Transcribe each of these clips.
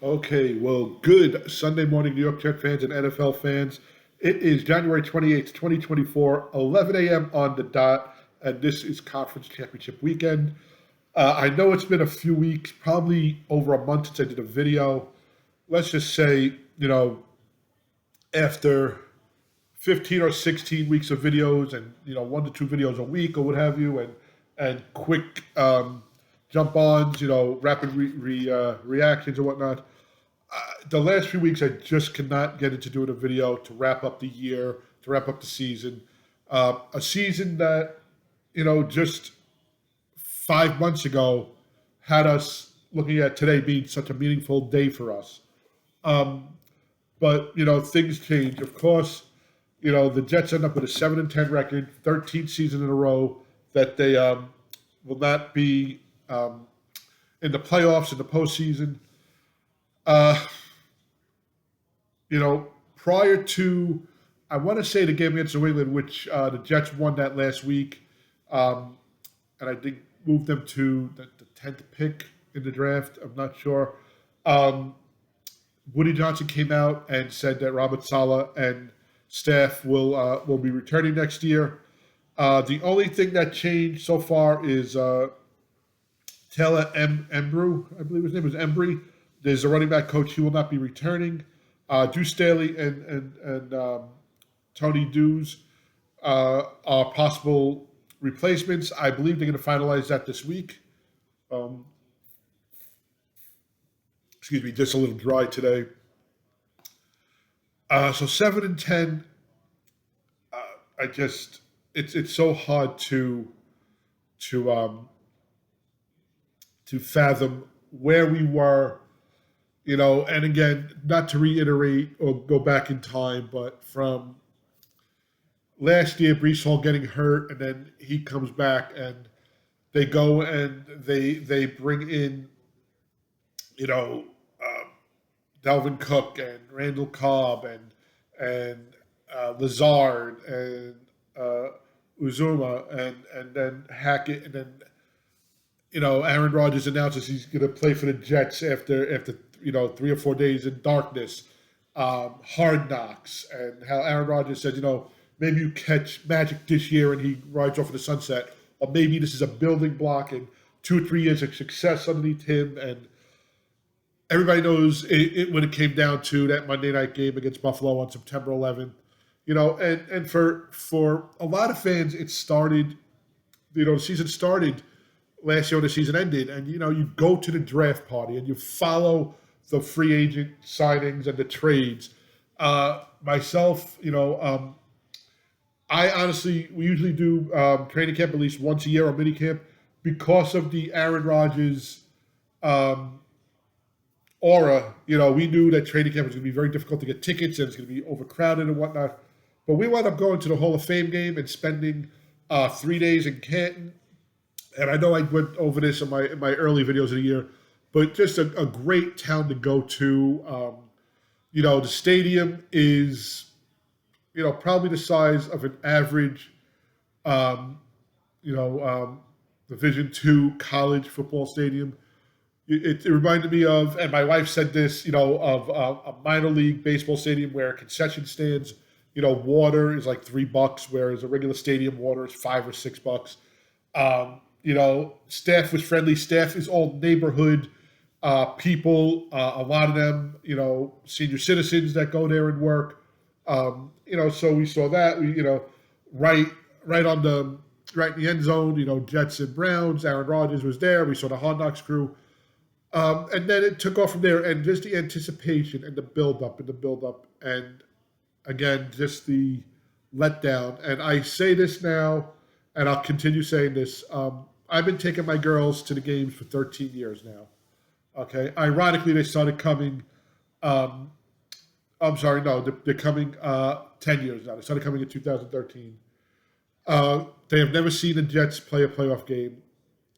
Okay, well, good Sunday morning, New York Jets fans and NFL fans. It is January 28th, 2024, 11 a.m. on the dot, and this is Conference Championship weekend. I know it's been a few weeks, probably over a month since I did a video. Let's just say, after 15 or 16 weeks of videos and, one to two videos a week or what have you, and quick jump ons, rapid reactions and whatnot. The last few weeks, I just cannot get into doing a video to wrap up the year, to wrap up the season. A season that, just 5 months ago had us looking at today being such a meaningful day for us. Um, but, things change. Of course, the Jets end up with a 7-10 record, 13th season in a row that they will not be in the playoffs in the postseason. Uh, Prior to, I want to say the game against New England, which the Jets won that last week, and I think moved them to the 10th pick in the draft. I'm not sure. Um, Woody Johnson came out and said that Robert Saleh and staff will be returning next year. The only thing that changed so far is Taylor Embrew, I believe his name is Embry. There's a running back coach. He will not be returning. Drew Staley and Tony Dews are possible replacements. I believe they're going to finalize that this week. Um, Excuse me, just a little dry today. So 7-10. I just it's so hard to um, to fathom where we were. And again, not to reiterate or go back in time, but from last year, Brees Hall getting hurt, and then he comes back, and they go and they bring in, you know, um, Dalvin Cook and Randall Cobb and Lazard and uh, Uzuma and then Hackett, and then Aaron Rodgers announces he's going to play for the Jets after 3 or 4 days in darkness, hard knocks, and how Aaron Rodgers said, maybe you catch magic this year and he rides off in the sunset, or maybe this is a building block and 2 or 3 years of success underneath him. And everybody knows when it came down to that Monday night game against Buffalo on September 11th. And for a lot of fans, it started. The season started last year when the season ended, and you go to the draft party and you follow the free agent signings and the trades. Myself, I honestly, we usually do training camp at least once a year or mini camp because of the Aaron Rodgers um, aura. We knew that training camp was going to be very difficult to get tickets and it's going to be overcrowded and whatnot. But we wound up going to the Hall of Fame game and spending 3 days in Canton. And I know I went over this in my early videos of the year, but just a great town to go to. The stadium is, probably the size of an average, um, Division II college football stadium. It reminded me of, and my wife said this, of a minor league baseball stadium where concession stands, water is like $3, whereas a regular stadium water is $5 or $6. Staff was friendly. Staff is all neighborhood people. A lot of them, senior citizens that go there and work. So we saw that. We, right, right on the right in the end zone. Jets and Browns. Aaron Rodgers was there. We saw the Hard Knocks crew, and then it took off from there. And just the anticipation and the build up and again, just the letdown. And I say this now, and I'll continue saying this. I've been taking my girls to the games for 13 years now. Okay. Ironically, they started coming. Um, I'm sorry, no, they're coming 10 years now. They started coming in 2013. They have never seen the Jets play a playoff game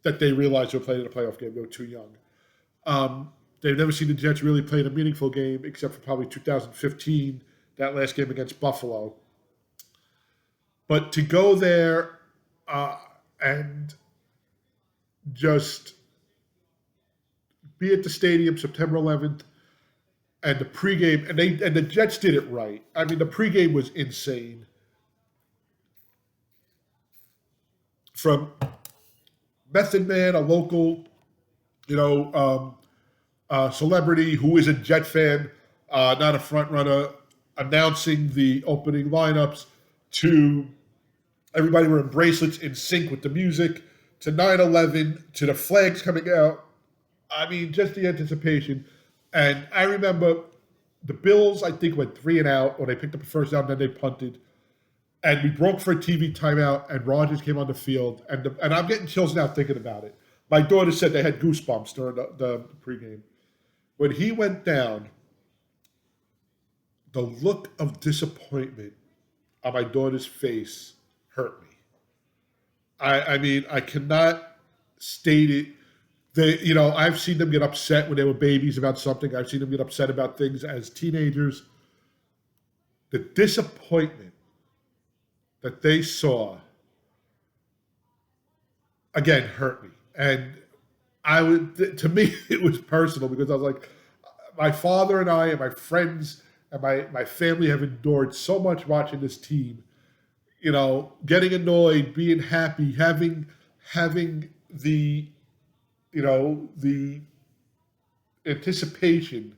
that they realized they were playing a playoff game. They were too young. They've never seen the Jets really play in a meaningful game except for probably 2015, that last game against Buffalo. But to go there and just be at the stadium September 11th, and the pregame, and the Jets did it right. I mean, the pregame was insane. From Method Man, a local, you know, celebrity who is a Jet fan, not a front runner, announcing the opening lineups, to everybody wearing bracelets in sync with the music, to 9/11, to the flags coming out. I mean, just the anticipation. And I remember the Bills, I think, went 3-and-out, or they picked up a first down, then they punted. And we broke for a TV timeout, and Rodgers came on the field. And I'm getting chills now thinking about it. My daughter said they had goosebumps during the pregame. When he went down, the look of disappointment on my daughter's face hurt me. I mean, I cannot state it. I've seen them get upset when they were babies about something. I've seen them get upset about things as teenagers. The disappointment that they saw, again, hurt me. And to me, it was personal, because I was like, my father and I and my friends and my family have endured so much watching this team, getting annoyed, being happy, having the, the anticipation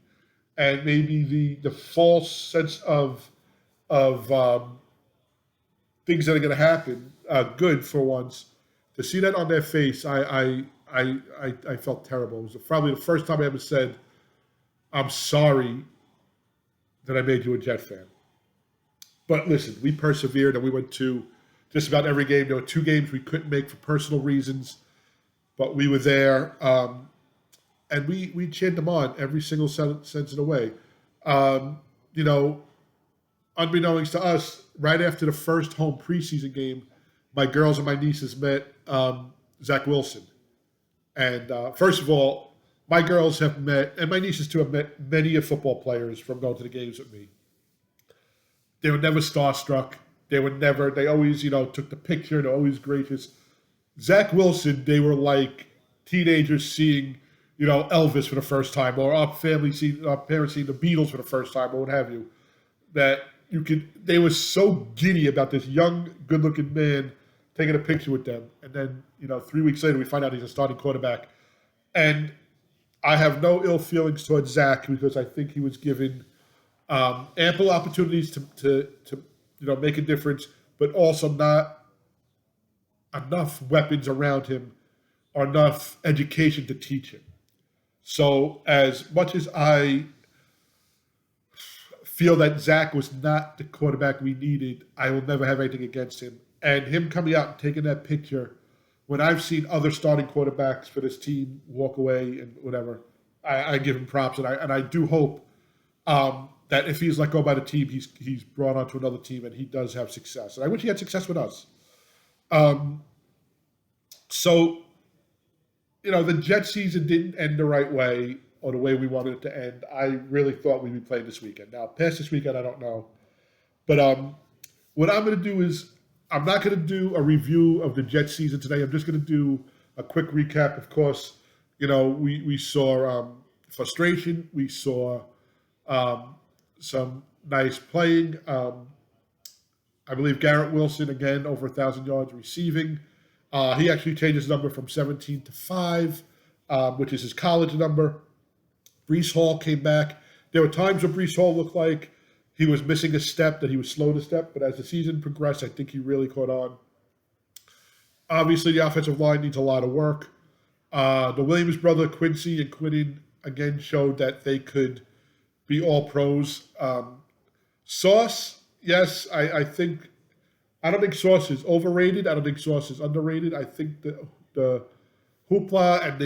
and maybe the false sense of things that are going to happen, good for once. To see that on their face, I felt terrible. It was probably the first time I ever said, "I'm sorry that I made you a Jet fan." But listen, we persevered and we went to just about every game. There were 2 games we couldn't make for personal reasons, but we were there, and we cheered them on every single sense of the way. Unbeknownst to us, right after the first home preseason game, my girls and my nieces met Zach Wilson. And first of all, my girls have met, and my nieces too, have met many of football players from going to the games with me. They were never starstruck. They always, took the picture. They're always gracious. Zach Wilson, they were like teenagers seeing, Elvis for the first time, or our parents seeing the Beatles for the first time, or what have you. They were so giddy about this young, good-looking man taking a picture with them. And then, 3 weeks later, we find out he's a starting quarterback. And I have no ill feelings towards Zach, because I think he was given ample opportunities to make a difference, but also not enough weapons around him or enough education to teach him. So as much as I feel that Zach was not the quarterback we needed, I will never have anything against him. And him coming out and taking that picture, when I've seen other starting quarterbacks for this team walk away and whatever, I give him props. And I do hope that if he's let go by the team, he's brought onto another team and he does have success. And I wish he had success with us. The Jet season didn't end the right way, or the way we wanted it to end. I really thought we'd be playing this weekend. Now, past this weekend, I don't know. But what I'm going to do is, I'm not going to do a review of the Jet season today. I'm just going to do a quick recap. Of course, we saw frustration. We saw some nice playing. I believe Garrett Wilson, again, over 1,000 yards receiving. He actually changed his number from 17 to 5, which is his college number. Breece Hall came back. There were times where Breece Hall looked like he was missing a step, that he was slow to step, but as the season progressed, I think he really caught on. Obviously, the offensive line needs a lot of work. The Williams brother, Quincy and Quinnen, again showed that they could be all pros. Sauce, yes, I don't think Sauce is overrated. I don't think Sauce is underrated. I think the hoopla and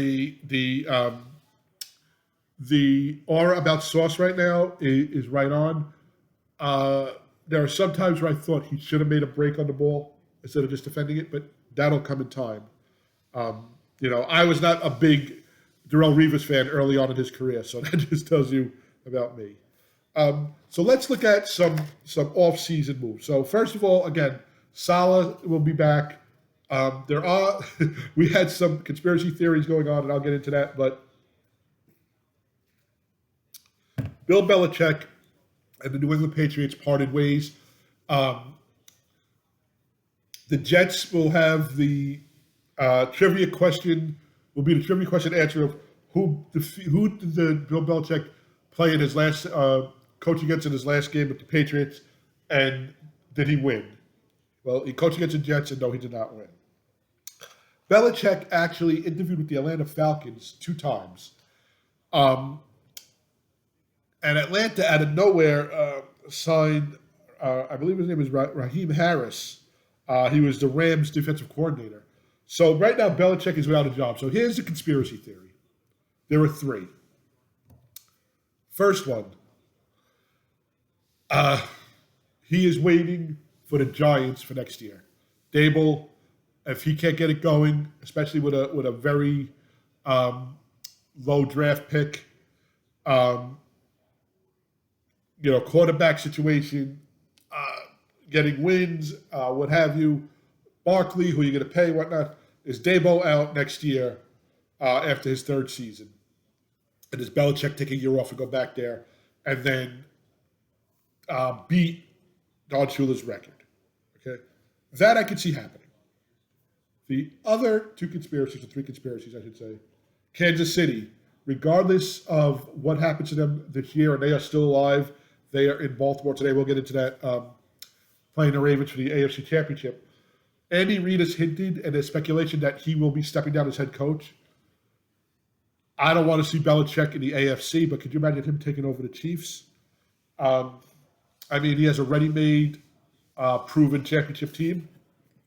the aura about Sauce right now is right on. There are some times where I thought he should have made a break on the ball instead of just defending it, but that'll come in time. I was not a big Darrelle Revis fan early on in his career, so that just tells you about me. So let's look at some off-season moves. So first of all, again, Saleh will be back. We had some conspiracy theories going on, and I'll get into that, but Bill Belichick and the New England Patriots parted ways. The Jets will have the trivia question. Will be the trivia question answer of who did the Bill Belichick play in his last coach against in his last game with the Patriots, and did he win? Well, he coached against the Jets, and no, he did not win. Belichick actually interviewed with the Atlanta Falcons 2 times. And Atlanta, out of nowhere, signed, I believe his name is Raheem Harris. He was the Rams defensive coordinator. So right now, Belichick is without a job. So here's the conspiracy theory. There are 3. First one, he is waiting for the Giants for next year. Dable, if he can't get it going, especially with a very low draft pick, quarterback situation, getting wins, what have you. Barkley, who you're going to pay, whatnot, is Dabo out next year after his 3rd season. And is Belichick take a year off and go back there and then beat Don Shula's record? Okay, that I could see happening. The other 2 conspiracies, or 3 conspiracies, I should say, Kansas City, regardless of what happens to them this year, and they are still alive, they are in Baltimore today. We'll get into that, playing the Ravens for the AFC Championship. Andy Reid has hinted, and there's speculation that he will be stepping down as head coach. I don't want to see Belichick in the AFC, but could you imagine him taking over the Chiefs? He has a ready-made, proven championship team,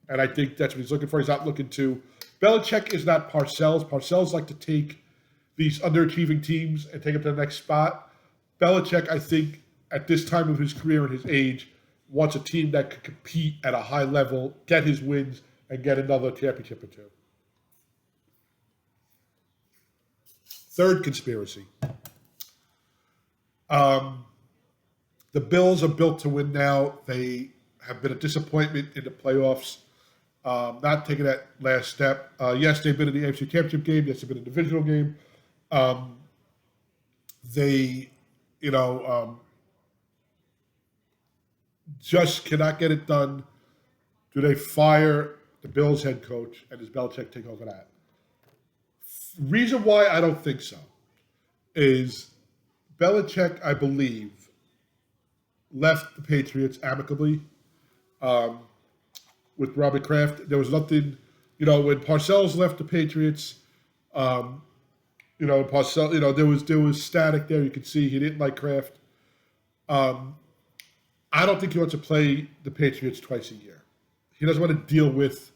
and I think that's what he's looking for. He's not looking to. Belichick is not Parcells. Parcells like to take these underachieving teams and take them to the next spot. Belichick, I think, at this time of his career and his age, wants a team that could compete at a high level, get his wins, and get another championship or 2. Third conspiracy. The Bills are built to win now. They have been a disappointment in the playoffs, not taking that last step. Yes, they've been in the AFC Championship game. Yes, they've been in the divisional game. They, just cannot get it done. Do they fire the Bills head coach, and does Belichick take over that? Reason why I don't think so is Belichick, I believe, left the Patriots amicably with Robert Kraft. There was nothing, when Parcells left the Patriots, Parcells, there was static there. You could see he didn't like Kraft. I don't think he wants to play the Patriots twice a year. He doesn't want to deal with,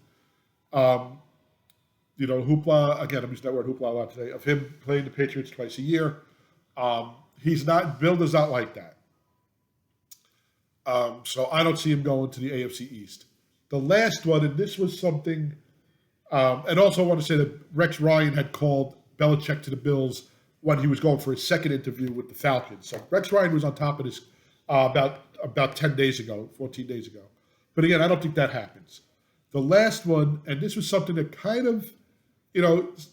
hoopla. Again, I'm using that word hoopla a lot today, of him playing the Patriots twice a year. Bill does not like that. So I don't see him going to the AFC East. The last one, and this was something, and also I want to say that Rex Ryan had called Belichick to the Bills when he was going for his 2nd interview with the Falcons. So Rex Ryan was on top of this about 10 days ago, 14 days ago. But again, I don't think that happens. The last one, and this was something that kind of,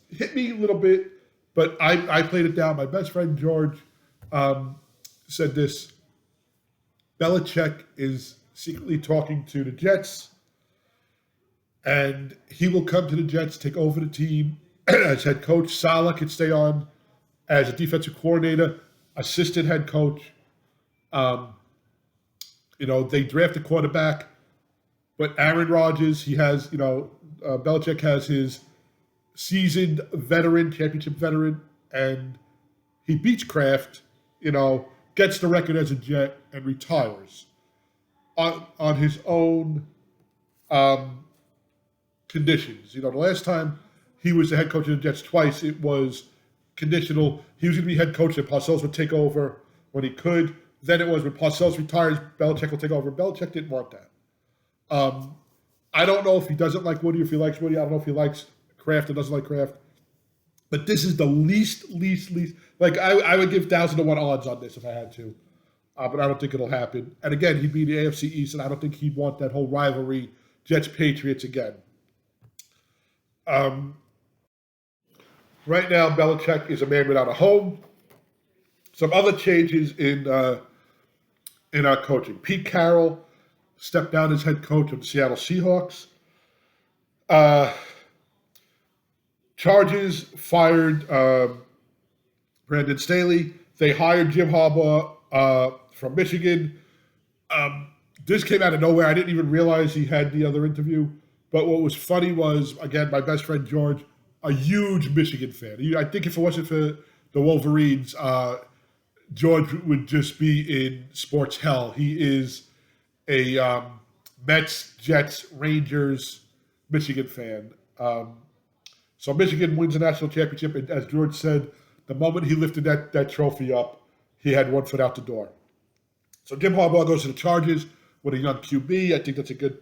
hit me a little bit, but I played it down. My best friend, George, said this. Belichick is secretly talking to the Jets, and he will come to the Jets, take over the team as head coach. Saleh could stay on as a defensive coordinator, assistant head coach. They draft a quarterback, but Aaron Rodgers, he has, Belichick has his seasoned veteran, championship veteran, and he beats Kraft, gets the record as a Jet, and retires on his own conditions. The last time he was the head coach of the Jets twice, it was conditional. He was going to be head coach, and Parcells would take over when he could. Then it was when Parcells retires, Belichick will take over. Belichick didn't want that. I don't know if he doesn't like Woody, if he likes Woody. I don't know if he likes Kraft or doesn't like Kraft. But this is the least. Like, I would give 1,000 to 1 odds on this if I had to. But I don't think it'll happen. And again, he'd be the AFC East, and I don't think he'd want that whole rivalry, Jets-Patriots again. Right now, Belichick is a man without a home. Some other changes in our coaching. Pete Carroll stepped down as head coach of the Seattle Seahawks. Chargers fired Brandon Staley. They hired Jim Harbaugh from Michigan. This came out of nowhere. I didn't even realize he had the other interview. But what was funny was, again, my best friend George, a huge Michigan fan. I think if it wasn't for the Wolverines, George would just be in sports hell. He is a Mets, Jets, Rangers, Michigan fan. So Michigan wins the national championship, and as George said, the moment he lifted that trophy up, he had one foot out the door. So Jim Harbaugh goes to the Chargers with a young QB. I think that's a good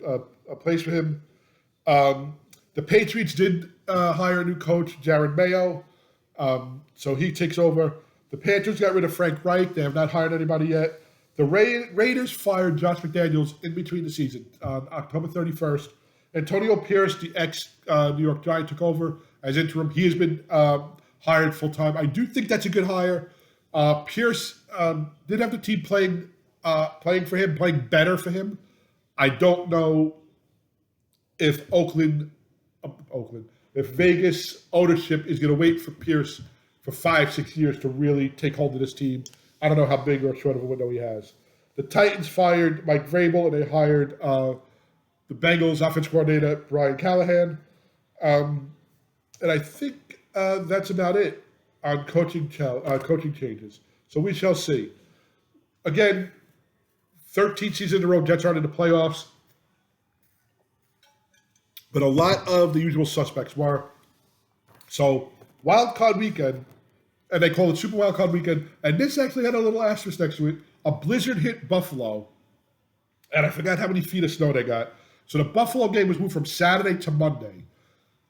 place for him. The Patriots did hire a new coach, Jared Mayo, so he takes over. The Panthers got rid of Frank Reich. They have not hired anybody yet. The Raiders fired Josh McDaniels in between the season on October 31st. Antonio Pierce, the ex-New York Giant, took over as interim. He has been hired full-time. I do think that's a good hire. Pierce did have the team playing for him, playing better for him. I don't know if if Vegas ownership is going to wait for Pierce for 5-6 years to really take hold of this team. I don't know how big or short of a window he has. The Titans fired Mike Vrabel, and they hired the Bengals offensive coordinator, Brian Callahan. And I think that's about it on coaching changes. So we shall see. Again, 13 seasons in a row, Jets aren't in the playoffs. But a lot of the usual suspects were. So, Wild Card Weekend, and they call it Super Wild Card Weekend, and this actually had a little asterisk next to it. A blizzard hit Buffalo, and I forgot how many feet of snow they got. So the Buffalo game was moved from Saturday to Monday.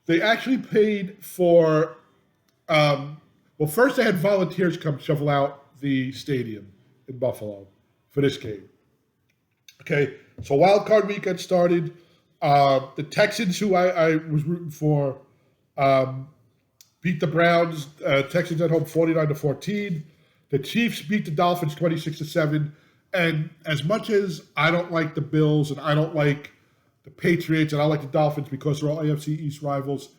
They actually paid for, first they had volunteers come shovel out the stadium in Buffalo for this game. Okay, so Wild Card Weekend started. The Texans, who I was rooting for, beat the Browns. Texans at home 49-14. The Chiefs beat the Dolphins 26-7. And as much as I don't like the Bills and I don't like the Patriots and I like the Dolphins because they're all AFC East rivals,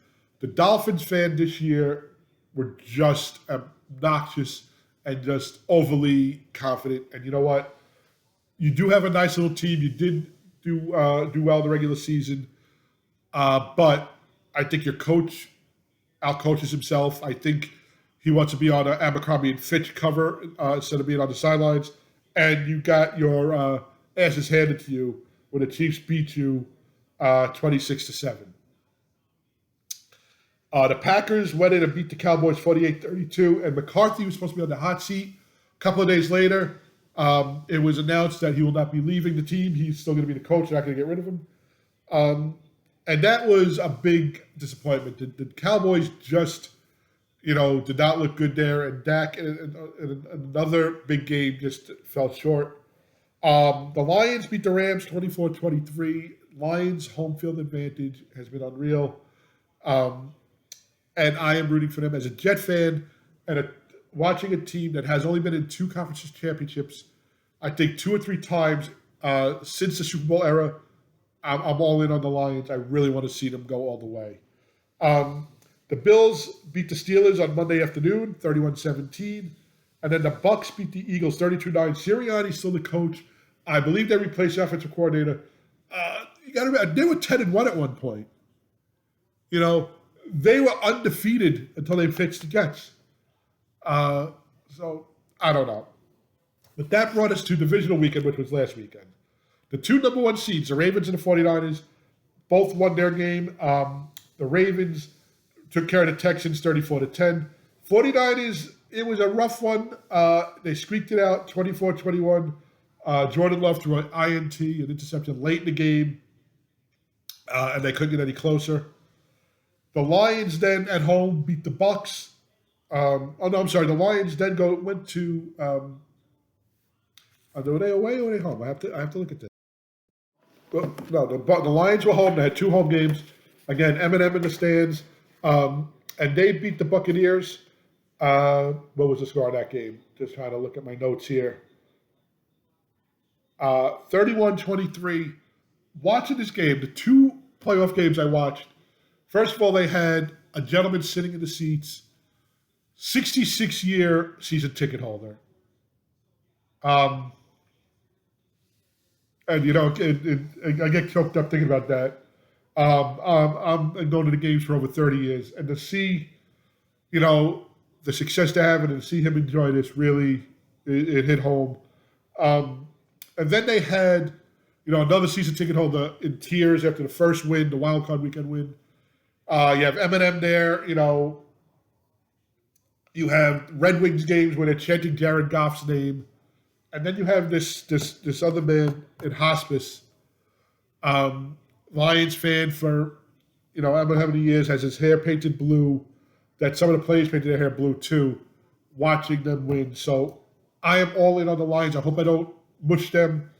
the Dolphins fan this year were just obnoxious and just overly confident. And you know what? You do have a nice little team. You did do well in the regular season. But I think your coach out-coaches himself. I think he wants to be on an Abercrombie and Fitch cover instead of being on the sidelines. And you got your asses handed to you when the Chiefs beat you 26-7. The Packers went in and beat the Cowboys 48-32, and McCarthy was supposed to be on the hot seat. A couple of days later, it was announced that he will not be leaving the team. He's still going to be the coach. They're not going to get rid of him. And that was a big disappointment. The Cowboys just, did not look good there. And Dak, in another big game, just fell short. The Lions beat the Rams 24-23. Lions' home field advantage has been unreal. And I am rooting for them as a Jet fan and watching a team that has only been in 2 conference championships, I think 2 or 3 times since the Super Bowl era. I'm all in on the Lions. I really want to see them go all the way. The Bills beat the Steelers on Monday afternoon, 31-17. And then the Bucks beat the Eagles 32-9. Sirianni's still the coach. I believe they replaced the offensive coordinator. You got to remember, they were 10-1 at one point. They were undefeated until they fixed the Jets. So, I don't know. But that brought us to divisional weekend, which was last weekend. The 2 number 1 seeds, the Ravens and the 49ers, both won their game. The Ravens took care of the Texans 34-10. 49ers, it was a rough one. They squeaked it out 24-21. Jordan Love threw an INT, an interception late in the game, and they couldn't get any closer. The Lions then at home beat the Bucks. The Lions then went to. Were they away or were they home? I have to look at this. Well, no, the Lions were home. They had 2 home games. Again, M&M in the stands, and they beat the Buccaneers What was the score of that game? Just trying to look at my notes here. 31-23. Watching this game, the two playoff games I watched, first of all, they had a gentleman sitting in the seats, 66-year season ticket holder. Um, and, I get choked up thinking about that. I'm going to the games for over 30 years. And to see, the success they're having and to see him enjoy this really, it hit home. And then they had, another season ticket holder in tears after the first win, the wild card weekend win. You have Eminem there. You have Red Wings games where they're chanting Jared Goff's name, and then you have this other man in hospice, Lions fan for I don't know how many years, has his hair painted blue. That some of the players painted their hair blue too, watching them win. So I am all in on the Lions. I hope I don't mush them,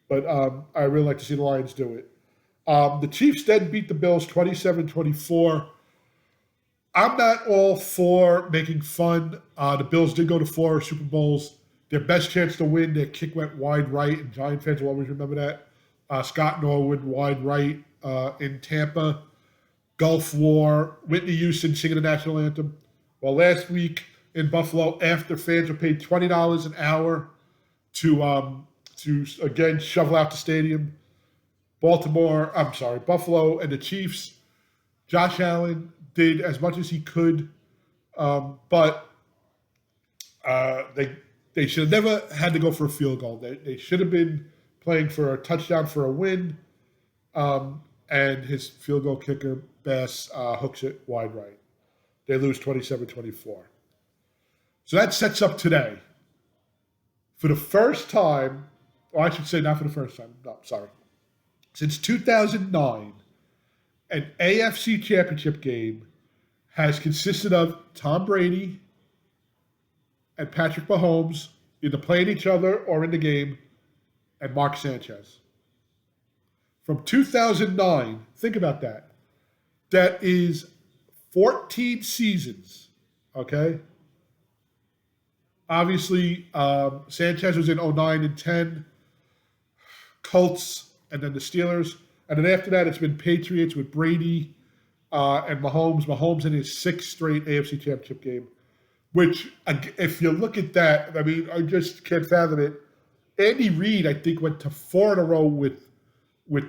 but I really like to see the Lions do it. The Chiefs then beat the Bills 27-24. I'm not all for making fun. The Bills did go to 4 Super Bowls. Their best chance to win, their kick went wide right, and Giant fans will always remember that. Scott Norwood wide right in Tampa. Gulf War, Whitney Houston singing the national anthem. Well, last week in Buffalo, after fans were paid $20 an hour to again shovel out the stadium, Buffalo and the Chiefs, Josh Allen did as much as he could, but they should have never had to go for a field goal. They should have been playing for a touchdown for a win, and his field goal kicker, Bass, hooks it wide right. They lose 27-24. So that sets up today. For the first time, or I should say not for the first time, no, sorry. Since 2009, an AFC championship game has consisted of Tom Brady and Patrick Mahomes either playing each other or in the game, and Mark Sanchez. From 2009, think about that. That is 14 seasons, okay? Obviously, Sanchez was in 09 and 10, Colts, and then the Steelers. And then after that, it's been Patriots with Brady and Mahomes. Mahomes in his 6th straight AFC championship game, which, if you look at that, I mean, I just can't fathom it. Andy Reid, I think, went to 4 in a row with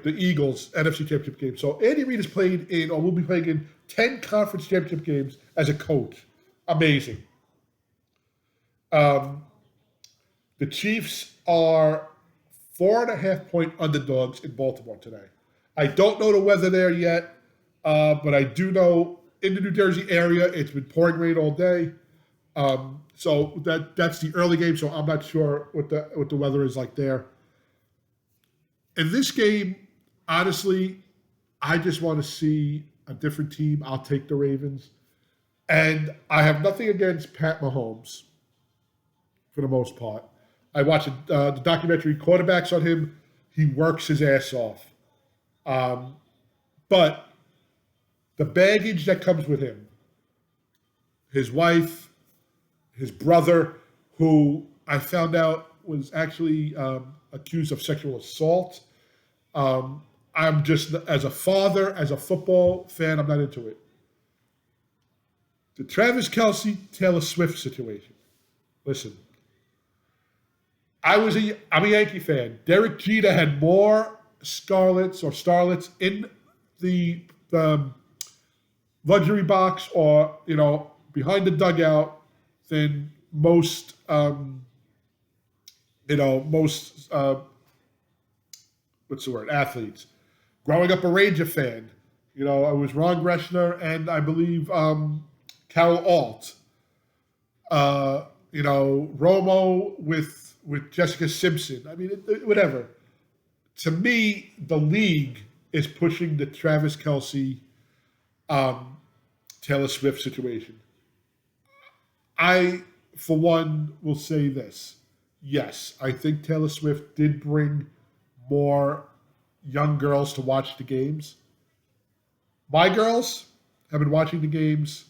the Eagles NFC championship game. So Andy Reid has played in, or will be playing in, 10 conference championship games as a coach. Amazing. The Chiefs are 4.5-point underdogs in Baltimore today. I don't know the weather there yet, but I do know in the New Jersey area it's been pouring rain all day. So that's the early game. So I'm not sure what the weather is like there. In this game, honestly, I just want to see a different team. I'll take the Ravens. And I have nothing against Pat Mahomes for the most part. I watched the documentary Quarterbacks on him. He works his ass off. But the baggage that comes with him, his wife, his brother, who I found out was actually accused of sexual assault. I'm just, as a father, as a football fan, I'm not into it. The Travis Kelce, Taylor Swift situation. Listen, I'm a Yankee fan. Derek Jeter had more starlets in the luxury box or, behind the dugout than most athletes. Growing up a Ranger fan, it was Ron Greshner and I believe Carol Alt. Romo with Jessica Simpson. I mean, whatever. To me, the league is pushing the Travis Kelce, Taylor Swift situation. I, for one, will say this. Yes, I think Taylor Swift did bring more young girls to watch the games. My girls have been watching the games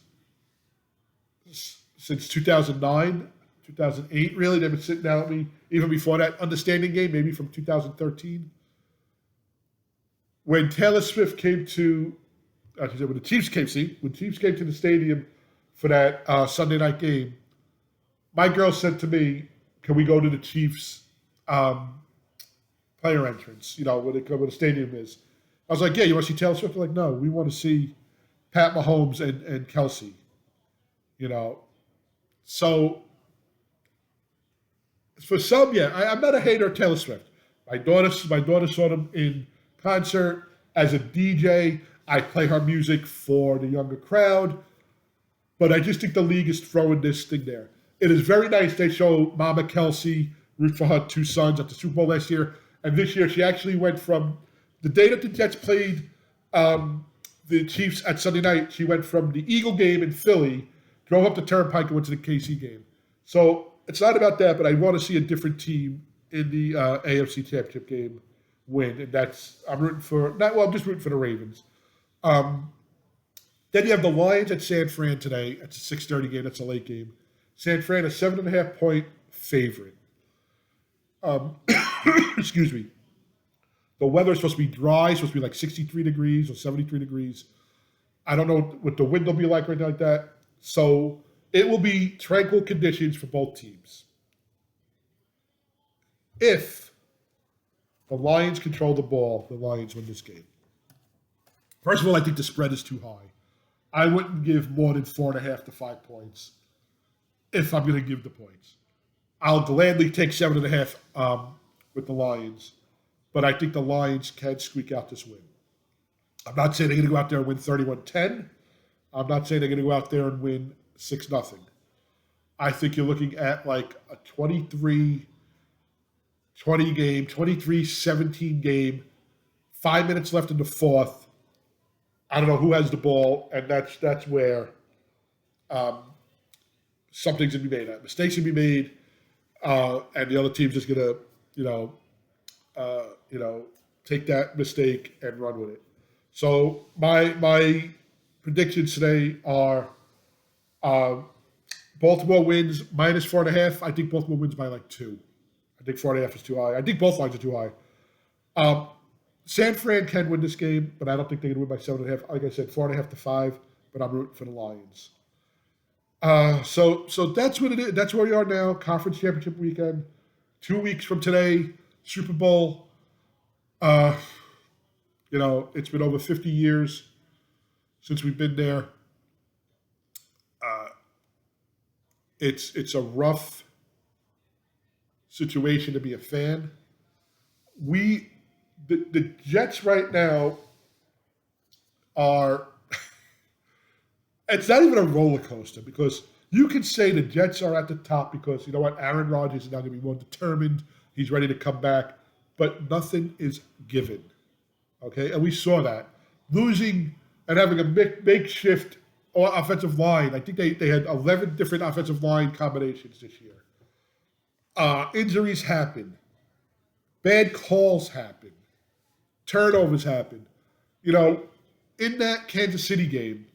since 2009, 2008, really. They've been sitting down with me even before that understanding game, maybe from 2013. When Taylor Swift came to, actually, when the Chiefs came, when Chiefs came to the stadium for that Sunday night game, my girl said to me, "Can we go to the Chiefs player entrance? Where the stadium is." I was like, "Yeah, you want to see Taylor Swift?" They're like, "No, we want to see Pat Mahomes and Kelsey." So for some, yeah, I'm not a hater of Taylor Swift. My daughter saw them in concert as a DJ. I play her music for the younger crowd, but I just think the league is throwing this thing there. It is very nice they show Mama Kelsey root for her two sons at the Super Bowl last year, and this year she actually went from the day that the Jets played the Chiefs at Sunday night. She went from the Eagle game in Philly, drove up the Turnpike, and went to the KC game. So it's not about that, but I want to see a different team in the AFC Championship game win, and I'm rooting for. I'm just rooting for the Ravens. Then you have the Lions at San Fran today. It's a 6:30 game. That's a late game. San Fran, a 7.5-point favorite. Excuse me. The weather's supposed to be dry, supposed to be like 63 degrees or 73 degrees. I don't know what the wind will be like or anything like that. So it will be tranquil conditions for both teams. If the Lions control the ball, the Lions win this game. First of all, I think the spread is too high. I wouldn't give more than 4.5 to 5 points if I'm going to give the points. I'll gladly take 7.5 with the Lions, but I think the Lions can squeak out this win. I'm not saying they're going to go out there and win 31-10. I'm not saying they're going to go out there and win 6-0. I think you're looking at like a 23-20 game, 23-17 game, 5 minutes left in the fourth. I don't know who has the ball, and that's where something's going to be made. Mistakes going to be made, and the other team's just going to, take that mistake and run with it. So my predictions today are Baltimore wins minus 4.5. I think Baltimore wins by like 2. I think 4.5 is too high. I think both lines are too high. San Fran can win this game, but I don't think they're going to win by 7.5. Like I said, 4.5 to 5, but I'm rooting for the Lions. So that's what it is. That's where we are now. Conference championship weekend. 2 weeks from today, Super Bowl. It's been over 50 years since we've been there. It's a rough situation to be a fan. The Jets right now are it's not even a roller coaster because you can say the Jets are at the top because you know what, Aaron Rodgers is now going to be more determined. He's ready to come back, but nothing is given. Okay, and we saw that losing and having a makeshift offensive line. I think they had 11 different offensive line combinations this year. Injuries happen, bad calls happen, turnovers happen. In that Kansas City game,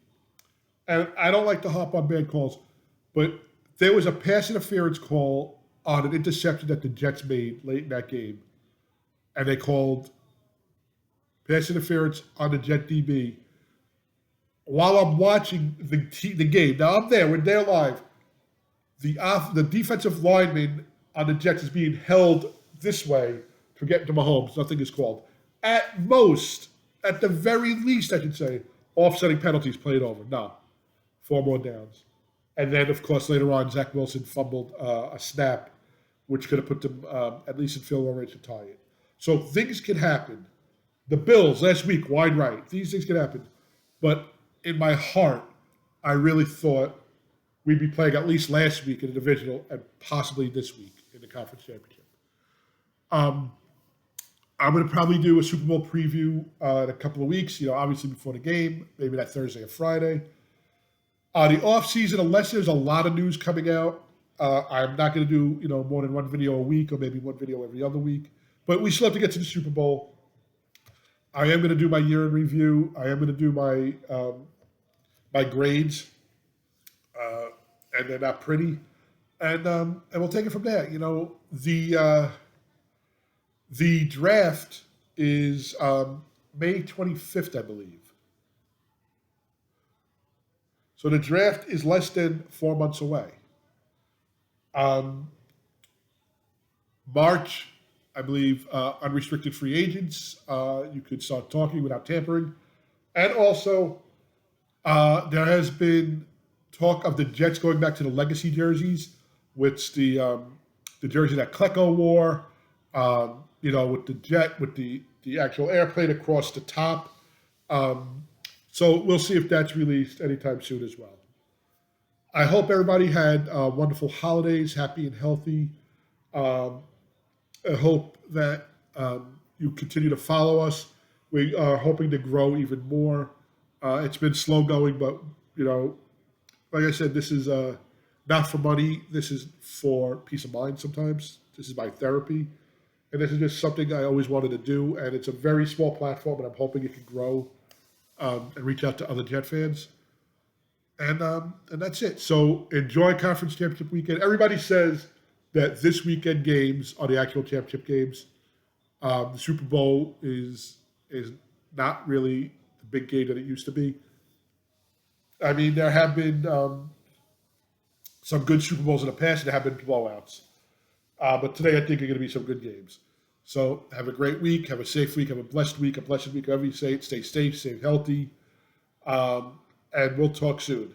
and I don't like to hop on bad calls, but there was a pass interference call on an interception that the Jets made late in that game, and they called pass interference on the Jet DB. While I'm watching the game, now I'm there, we're there live. The defensive lineman on the Jets is being held this way to get to Mahomes. Nothing is called. At most, at the very least, I should say, offsetting penalties played over. No, 4 more downs. And then, of course, later on, Zach Wilson fumbled a snap, which could have put them at least in field goal range to tie it. So things can happen. The Bills last week, wide right. These things can happen. But in my heart, I really thought we'd be playing at least last week in the divisional and possibly this week in the conference championship. I'm going to probably do a Super Bowl preview in a couple of weeks, obviously before the game, maybe that Thursday or Friday. The offseason, unless there's a lot of news coming out, I'm not going to do, more than one video a week or maybe one video every other week. But we still have to get to the Super Bowl. I am going to do my year in review. I am going to do my grades. and they're not pretty. And we'll take it from there. The draft is May 25th, I believe. So the draft is less than 4 months away. Um, March, I believe, unrestricted free agents. You could start talking without tampering. And also, there has been talk of the Jets going back to the legacy jerseys, which the jersey that Klecko wore, with the jet, with the actual airplane across the top. So we'll see if that's released anytime soon as well. I hope everybody had wonderful holidays, happy and healthy. Um, I hope that you continue to follow us. We are hoping to grow even more. It's been slow going, but you know, like I said, this is not for money. This is for peace of mind. Sometimes this is my therapy, and this is just something I always wanted to do. And it's a very small platform, and I'm hoping it can grow and reach out to other Jet fans. And that's it. So enjoy conference championship weekend. Everybody says that this weekend games are the actual championship games. The Super Bowl is not really the big game that it used to be. I mean, there have been some good Super Bowls in the past, and there have been blowouts. But today, I think are going to be some good games. So have a great week. Have a safe week. Have a blessed week. A blessed week. However you say it. Stay safe. Stay healthy. And we'll talk soon.